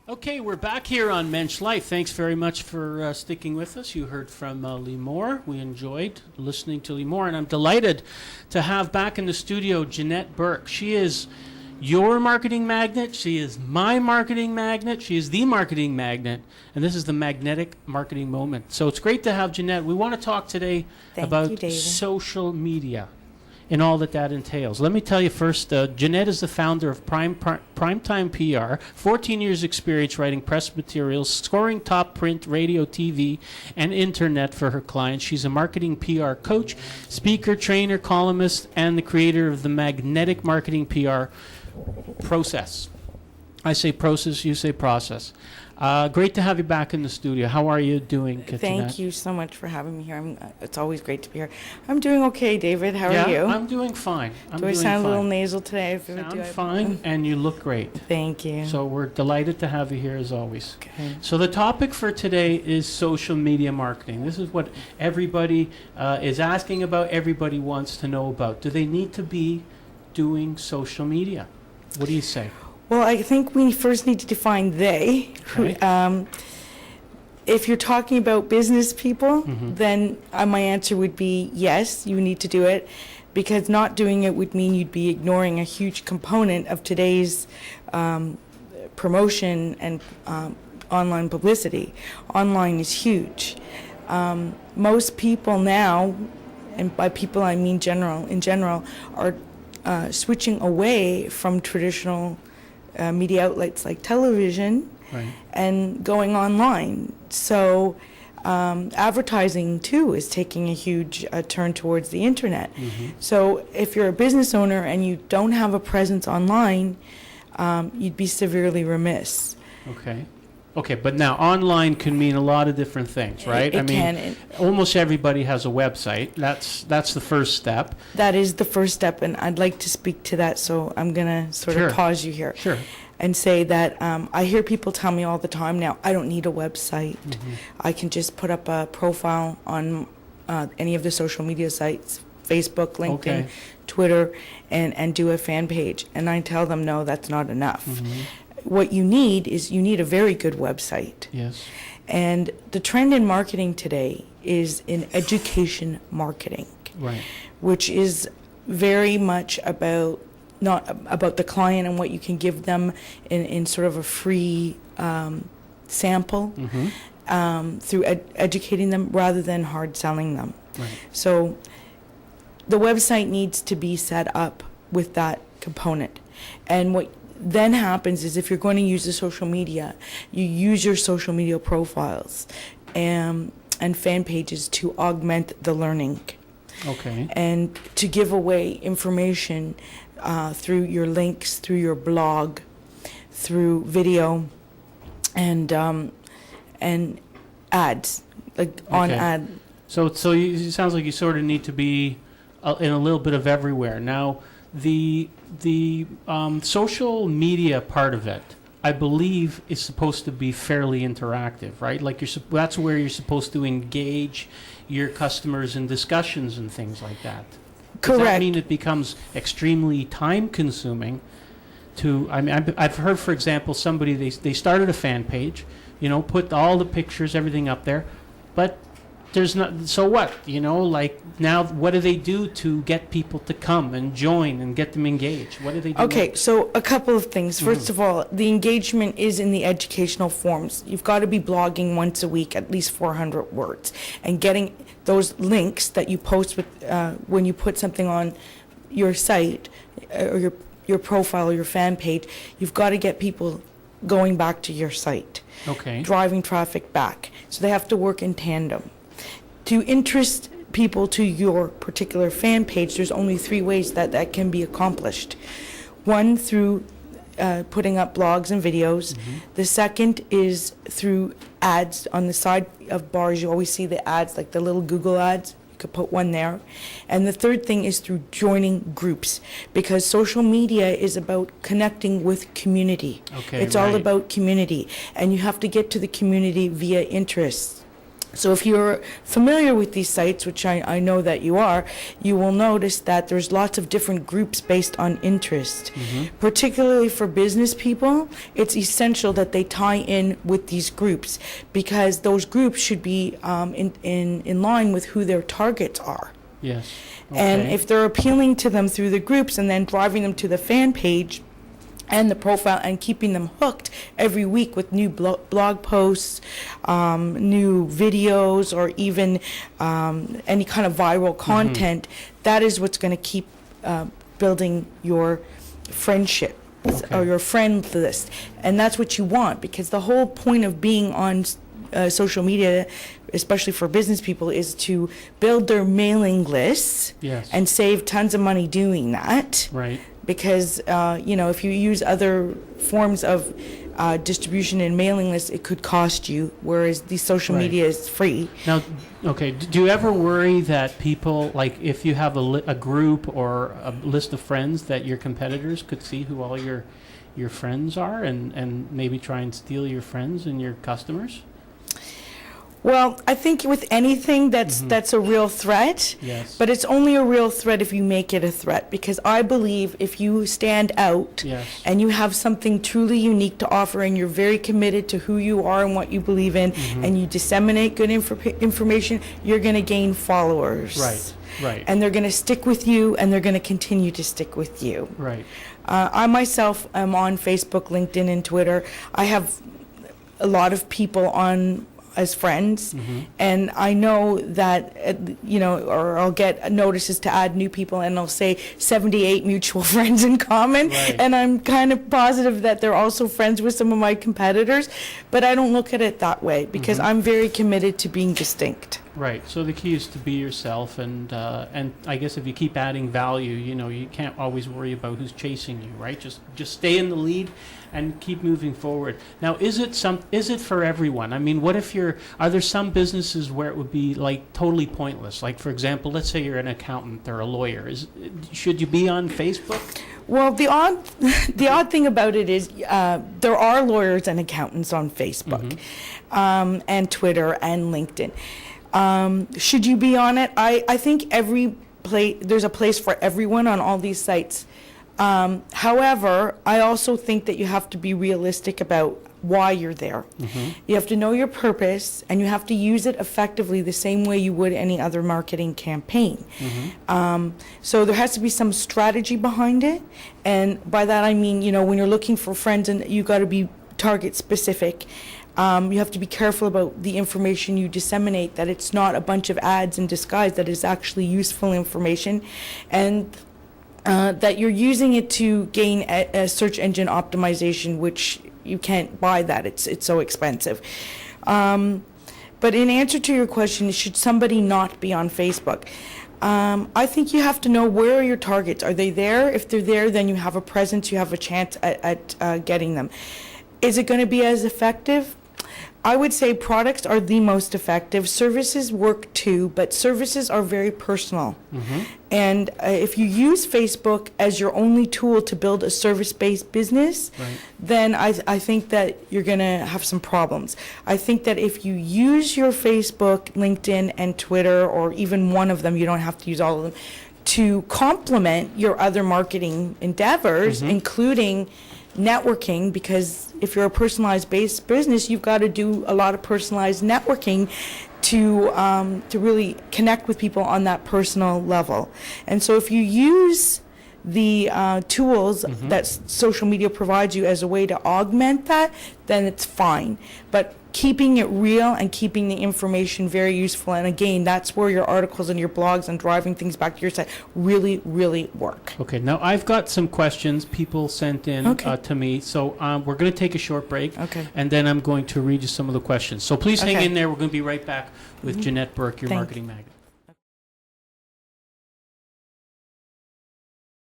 Okay, we're back here on Mensch Life. Thanks very much for sticking with us. You heard from Lee Moore. We enjoyed listening to Lee Moore, and I'm delighted to have back in the studio Janette Burke. She is your marketing magnet. She is my marketing magnet. She is the marketing magnet, and this is the magnetic marketing moment. So it's great to have Janette. We want to talk today about social media and all that entails. Let me tell you first, Janette is the founder of Primetime PR, 14 years experience writing press materials, scoring top print, radio, TV, and internet for her clients. She's a marketing PR coach, speaker, trainer, columnist, and the creator of the magnetic marketing PR process. I say process, you say process. Great to have you back in the studio. How are you doing, Janette? Thank you so much for having me here. It's always great to be here. I'm doing okay, David. How are you? I'm doing fine. Do I sound a little nasal today? Sound fine, and you look great. Thank you. So we're delighted to have you here as always. Okay. So the topic for today is social media marketing. This is what everybody is asking about, everybody wants to know about. Do they need to be doing social media? What do you say? Well, I think we first need to define they. Okay. If you're talking about business people, then my answer would be yes, you need to do it, because not doing it would mean you'd be ignoring a huge component of today's promotion and online publicity. Online is huge. Most people now, and by people I mean in general, are switching away from traditional media outlets like television, Right. and going online. So advertising too is taking a huge turn towards the internet. So if you're a business owner and you don't have a presence online, you'd be severely remiss. Okay, but now online can mean a lot of different things, right? It can. Almost everybody has a website. That's the first step. That is the first step, and I'd like to speak to that, so I'm going to sort Sure. of pause you here. Sure. And say that I hear people tell me all the time now, I don't need a website. I can just put up a profile on any of the social media sites, Facebook, LinkedIn, Okay. Twitter, and do a fan page. And I tell them, no, that's not enough. What you need is a very good website. Yes. And the trend in marketing today is in education marketing, Right. which is very much about not about the client and what you can give them in sort of a free sample through educating them rather than hard selling them. Right. So the website needs to be set up with that component. And what then happens is if you're going to use the social media, you use your social media profiles and fan pages to augment the learning. Okay. And to give away information through your links, through your blog, through video, and ads, like on Okay. ad. So it sounds like you sort of need to be in a little bit of everywhere. Now, the social media part of it, I believe, is supposed to be fairly interactive, right? Like that's where you're supposed to engage your customers in discussions and things like that. Does that Correct. mean it becomes extremely time-consuming? I've heard, for example, somebody they started a fan page, put all the pictures, everything up there, but there's not. So what? Like now, what do they do to get people to come and join and get them engaged? What do they do? Okay, so a couple of things. First of all, the engagement is in the educational forms. You've got to be blogging once a week, at least 400 words, and getting those links that you post with when you put something on your site or your profile or your fan page. You've got to get people going back to your site, Okay. driving traffic back. So they have to work in tandem. To interest people to your particular fan page, there's only 3 ways that can be accomplished. One, through putting up blogs and videos. The second is through ads on the side of bars. You always see the ads, like the little Google ads. You could put one there. And the third thing is through joining groups, because social media is about connecting with community. Okay, It's all right. about community, and you have to get to the community via interests. So if you're familiar with these sites, which I know that you are, you will notice that there's lots of different groups based on interest. Particularly for business people, it's essential that they tie in with these groups, because those groups should be in line with who their targets are. Yes. And Okay. if they're appealing to them through the groups and then driving them to the fan page and the profile and keeping them hooked every week with new blog posts, new videos, or even any kind of viral content, that is what's going to keep building your friendship or your friend list. And that's what you want, because the whole point of being on social media, especially for business people, is to build their mailing lists Yes. and save tons of money doing that. Right. Because, if you use other forms of distribution and mailing lists, it could cost you, whereas the social Right. media is free. Now, okay, do you ever worry that people, like if you have a group or a list of friends, that your competitors could see who all your friends are and maybe try and steal your friends and your customers? Well, I think with anything that's a real threat, Yes. but it's only a real threat if you make it a threat, because I believe if you stand out Yes. and you have something truly unique to offer and you're very committed to who you are and what you believe in, and you disseminate good information, you're going to gain followers. Right. Right. And they're going to stick with you, and they're going to continue to stick with you. Right. I myself am on Facebook, LinkedIn, and Twitter. I have a lot of people on as friends, and I know that, or I'll get notices to add new people, and I'll say 78 mutual friends in common, Right. and I'm kind of positive that they're also friends with some of my competitors, but I don't look at it that way, because I'm very committed to being distinct. Right. So the key is to be yourself, and I guess if you keep adding value, you can't always worry about who's chasing you, right? Just stay in the lead and keep moving forward. Now, is it for everyone? I mean, are there some businesses where it would be like totally pointless? Like, for example, let's say you're an accountant or a lawyer. Should you be on Facebook? Well, the odd thing about it is there are lawyers and accountants on Facebook, and Twitter and LinkedIn. Should you be on it? I think there's a place for everyone on all these sites. However, I also think that you have to be realistic about why you're there. You have to know your purpose, and you have to use it effectively the same way you would any other marketing campaign. So there has to be some strategy behind it, and by that I mean, when you're looking for friends, and you got to be target specific. You have to be careful about the information you disseminate, that it's not a bunch of ads in disguise, that is actually useful information, and that you're using it to gain a search engine optimization, which you can't buy that. It's so expensive. But in answer to your question, should somebody not be on Facebook? I think you have to know, where are your targets? Are they there? If they're there, then you have a presence, you have a chance at getting them. Is it going to be as effective? I would say products are the most effective. Services work too, but services are very personal. And if you use Facebook as your only tool to build a service-based business, then I think that you're going to have some problems. I think that if you use your Facebook, LinkedIn, and Twitter, or even one of them, you don't have to use all of them, to complement your other marketing endeavors, including networking, because if you're a personalized based business, you've got to do a lot of personalized networking to really connect with people on that personal level. And so if you use the tools that social media provides you as a way to augment that, then it's fine. But keeping it real and keeping the information very useful, and again, that's where your articles and your blogs and driving things back to your site really, really work. Okay, now I've got some questions people sent in to me, so we're going to take a short break, and then I'm going to read you some of the questions. So please hang in there. We're going to be right back with Janette Burke, your marketing magnet.